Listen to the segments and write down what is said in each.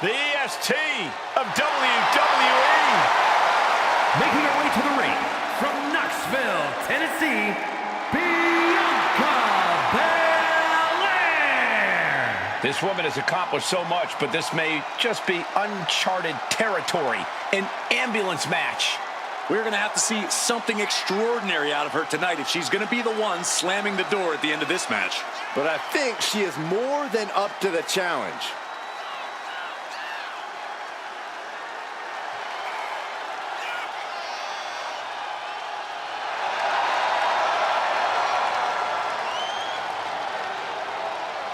the EST of WWE. Making her way to the ring from Knoxville, Tennessee, Bianca Belair. This woman has accomplished so much, but this may just be uncharted territory. An ambulance match. We're going to have to see something extraordinary out of her tonight if she's going to be the one slamming the door at the end of this match. But I think she is more than up to the challenge.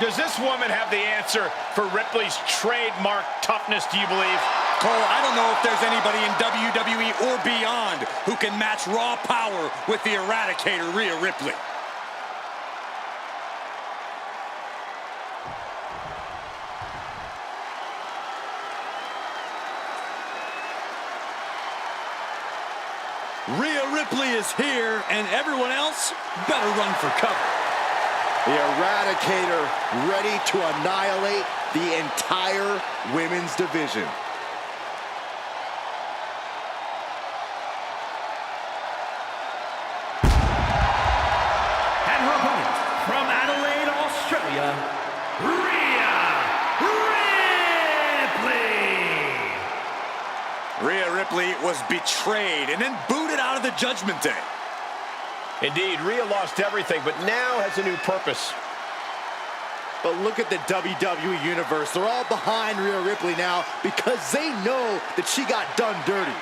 Does this woman have the answer for Ripley's trademark toughness, do you believe? Cole, I don't know if there's anybody in WWE or beyond who can match raw power with the Eradicator, Rhea Ripley. Rhea Ripley is here, and everyone else better run for cover. The Eradicator ready to annihilate the entire women's division. And her opponent from Adelaide, Australia, Rhea Ripley. Rhea Ripley was betrayed and then booted out of the Judgment Day. Indeed, Rhea lost everything, but now has a new purpose. But look at the WWE Universe. They're all behind Rhea Ripley now because they know that she got done dirty.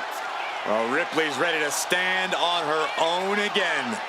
Well, Ripley's ready to stand on her own again.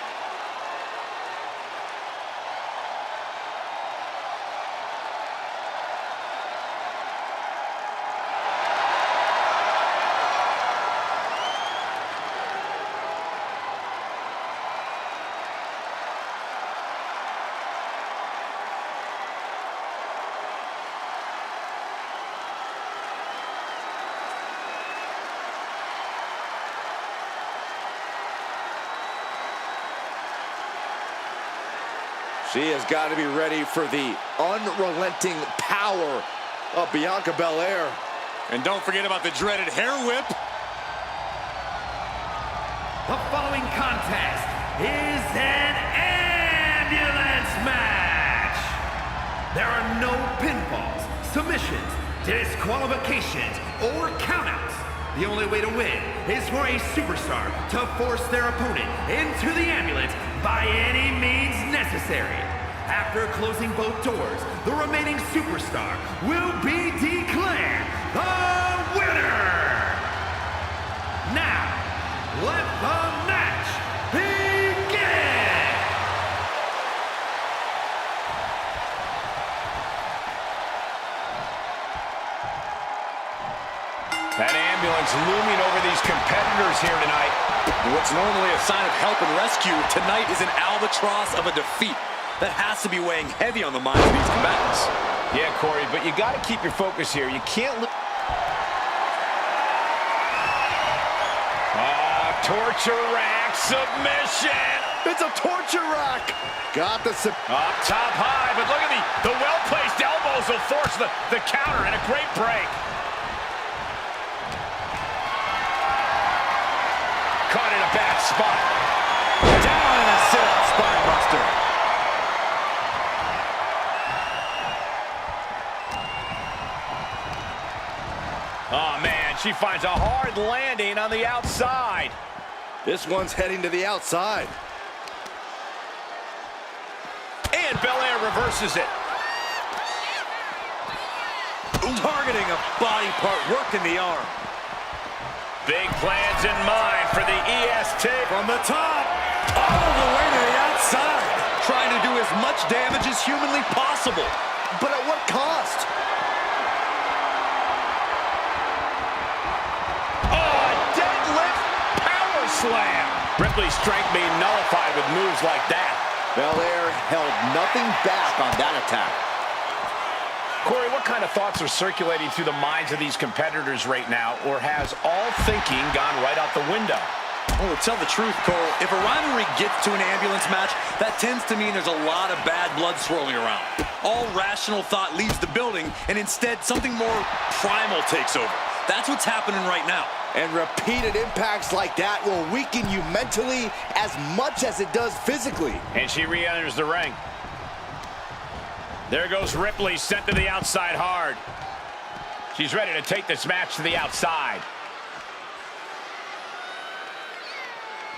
She has got to be ready for the unrelenting power of Bianca Belair. And don't forget about the dreaded hair whip. The following contest is an ambulance match. There are no pinfalls, submissions, disqualifications, or countouts. The only way to win is for a superstar to force their opponent into the ambulance by any means necessary. After closing both doors, the remaining superstar will be declared the winner. Now, let the match begin. That ambulance looming over these competitors here tonight. What's normally a sign of help and rescue, tonight is an albatross of a defeat that has to be weighing heavy on the minds of these combatants. Yeah, Corey, but you got to keep your focus here. You can't torture rack submission. It's a torture rack. Got the up top high, but look at the well-placed elbows will force the counter and a great break. Caught in a bad spot. down in a sit-up spine buster. Oh, man, she finds a hard landing on the outside. This one's heading to the outside. And Belair reverses it. Targeting a body part, working the arm. Big plans in mind for the EST. From the top, all the way to the outside. Trying to do as much damage as humanly possible. But at what cost? Oh, a deadlift power slam. Ripley's strength being nullified with moves like that. Belair held nothing back on that attack. Corey, what kind of thoughts are circulating through the minds of these competitors right now, or has all thinking gone right out the window? Well, to tell the truth, Cole, if a rivalry gets to an ambulance match, that tends to mean there's a lot of bad blood swirling around. All rational thought leaves the building, and instead something more primal takes over. That's what's happening right now. And repeated impacts like that will weaken you mentally as much as it does physically. And she re-enters the ring. There goes Ripley, sent to the outside hard. She's ready to take this match to the outside.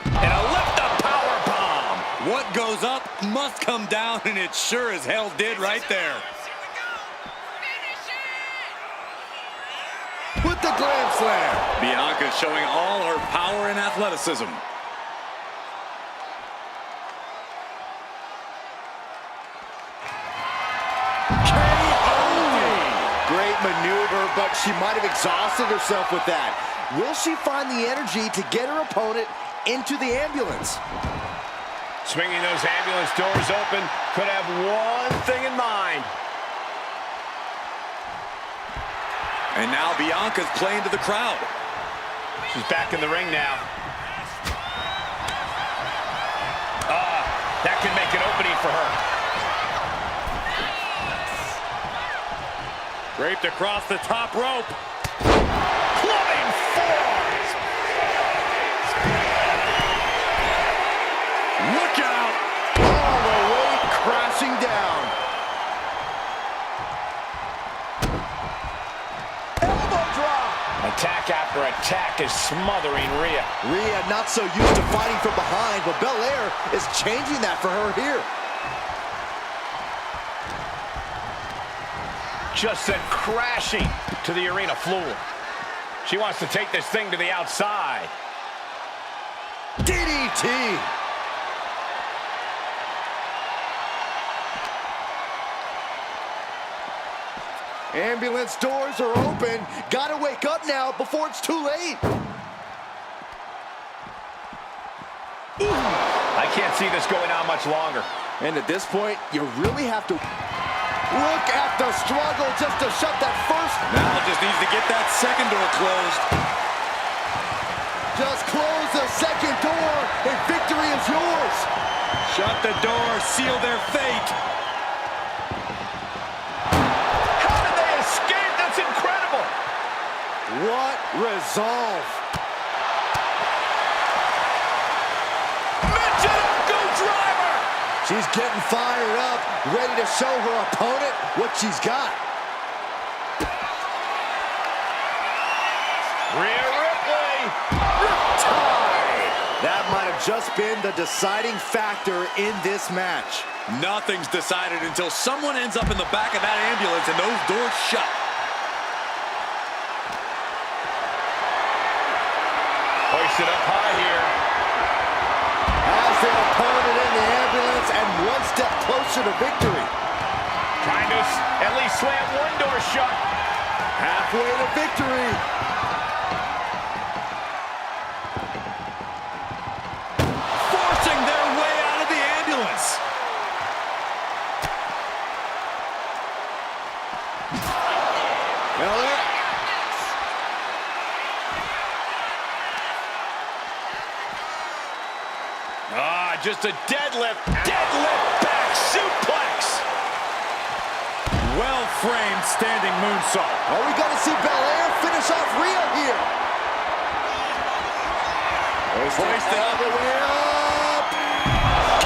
And a lift-up powerbomb. What goes up must come down, and it sure as hell did right there. With the Glam Slam. Bianca showing all her power and athleticism. Great maneuver, but she might have exhausted herself with that. Will she find the energy to get her opponent into the ambulance? Swinging those ambulance doors open, could have one thing in mind. And now Bianca's playing to the crowd. She's back in the ring now. That can make an opening for her. Draped across the top rope. Flying forearms. Look out! All the way crashing down. Elbow drop. Attack after attack is smothering Rhea. Rhea not so used to fighting from behind, but Belair is changing that for her here. Just sent crashing to the arena floor. She wants to take this thing to the outside. DDT. Ambulance doors are open. Gotta wake up now before it's too late. I can't see this going on much longer. And at this point, you really have to look at the struggle just to shut that first. Now just needs to get that second door closed. Just close the second door and victory is yours. Shut the door, seal their fate. How did they escape? That's incredible. What resolve. Driver. She's getting fired up, ready to show her opponent what she's got. Rhea Ripley. Riptide. That might have just been the deciding factor in this match. Nothing's decided until someone ends up in the back of that ambulance and those doors shut. Hoisted up high here. Has their opponent in the ambulance and one step closer to victory. Trying to at least slam one door shut. Halfway to victory. Forcing their way out of the ambulance. Belair. Just a deadlift back suplex. Well-framed standing moonsault. Are we going to see Belair finish off Rhea here? Hoisted all the way up.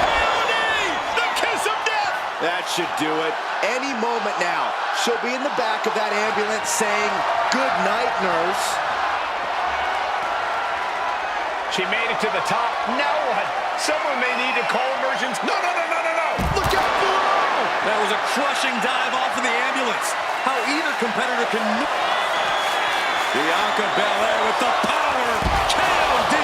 Cody, the kiss of death. That should do it. Any moment now, she'll be in the back of that ambulance saying, "Good night, nurse." She made it to the top. Now what? Someone may need to call emergence. No. Look out below! That was a crushing dive off of the ambulance. How either competitor can... Bianca Belair with the power. KOD.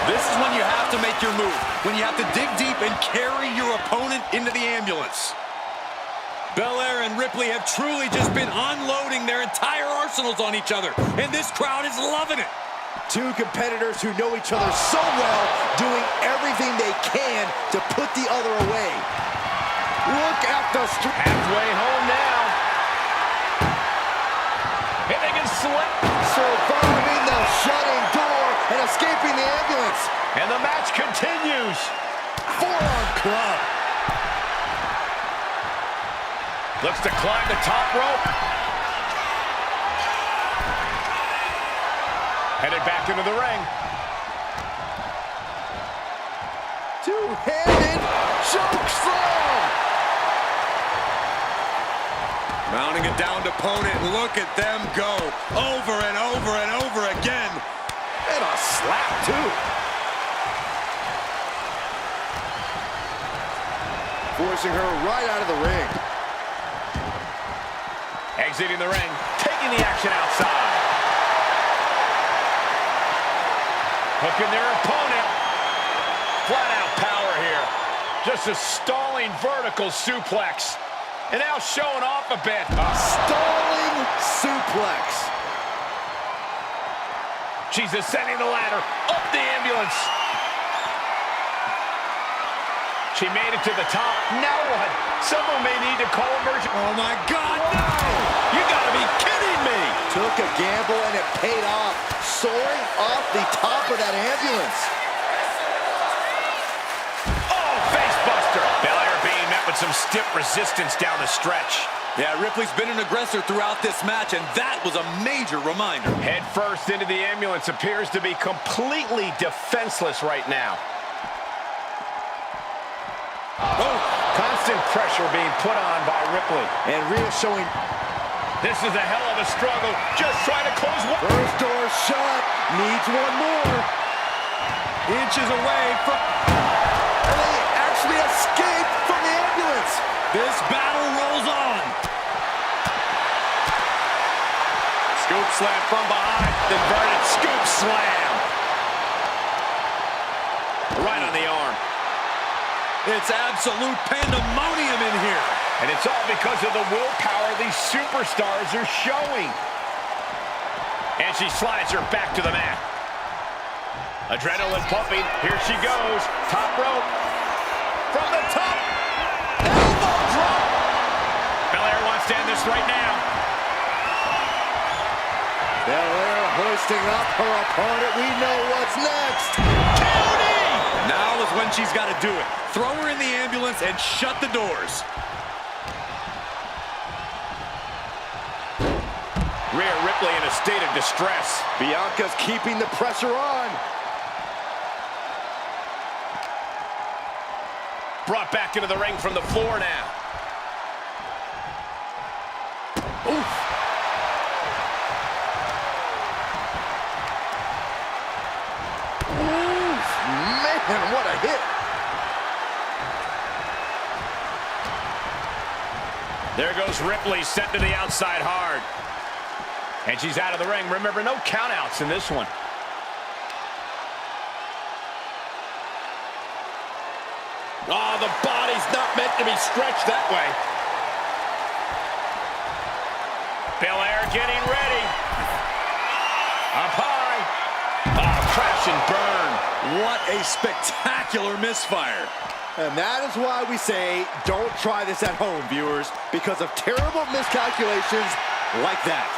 This is when you have to make your move. When you have to dig deep and carry your opponent into the ambulance. Belair and Ripley have truly just been unloading their entire arsenals on each other. And this crowd is loving it. Two competitors who know each other so well, doing everything they can to put the other away. Look at the halfway home now. Hitting and slip. Surviving the shutting door and escaping the ambulance. And the match continues. Forearm club. Looks to climb the top rope. Headed back into the ring. Two-handed choke slam. Mounting a downed opponent. Look at them go. Over and over and over again. And a slap, too. Forcing her right out of the ring. Exiting the ring, taking the action outside. Hooking their opponent. Flat out power here. Just a stalling vertical suplex. And now showing off a bit. Stalling suplex. She's ascending the ladder, up the ambulance. She made it to the top. Now what? Someone may need to call emergency. Oh my God, no! You gotta be kidding me! Took a gamble and it paid off. Soaring off the top of that ambulance. Oh, face buster! Belair being met with some stiff resistance down the stretch. Yeah, Ripley's been an aggressor throughout this match, and that was a major reminder. Head first into the ambulance, appears to be completely defenseless right now. Oh, constant pressure being put on by Ripley. And Rhea showing. This is a hell of a struggle. Just trying to close one. First door shut. Needs one more. Inches away from... And they actually escaped from the ambulance. This battle rolls on. Scoop slam from behind. Inverted scoop slam. Right on the arm. It's absolute pandemonium in here. And it's all because of the willpower these superstars are showing. And she slides her back to the mat. Adrenaline pumping. Here she goes. Top rope. From the top. Elbow drop. Belair wants to end this right now. Belair hoisting up her opponent. We know what's next. Cody! Now is when she's got to do it. Throw her in the ambulance and shut the doors. Rhea Ripley in a state of distress. Bianca's keeping the pressure on. Brought back into the ring from the floor now. Oof. Oof. Man, what a hit. There goes Ripley, sent to the outside hard. And she's out of the ring. Remember, no countouts in this one. Oh, the body's not meant to be stretched that way. Belair getting ready. Up high. Oh, crash and burn. What a spectacular misfire. And that is why we say don't try this at home, viewers, because of terrible miscalculations like that.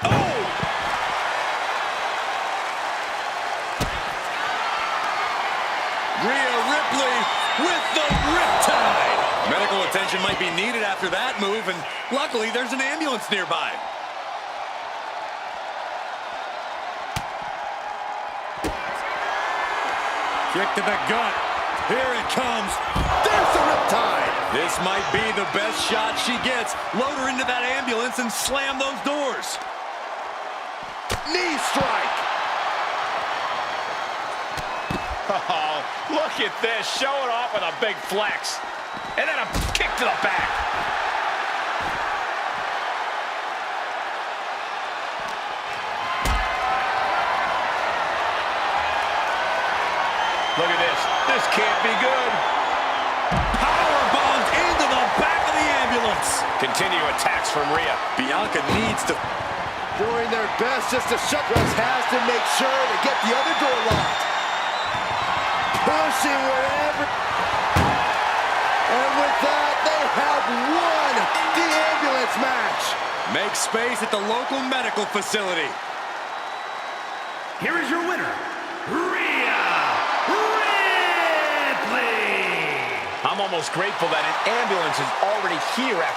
Oh! Rhea Ripley with the riptide. Medical attention might be needed after that move, and luckily there's an ambulance nearby. Kick to the gut. Here it comes. There's the riptide. This might be the best shot she gets. Load her into that ambulance and slam those doors. Knee strike. Oh, look at this. Showing off with a big flex. And then a kick to the back. Look at this. This can't be good. Power bombs into the back of the ambulance. Continue attacks from Rhea. Bianca needs to... Doing their best just to shut. Has to make sure to get the other door locked. Pushing wherever. And with that, they have won the ambulance match. Make space at the local medical facility. Here is your winner, Rhea Ripley. I'm almost grateful that an ambulance is already here after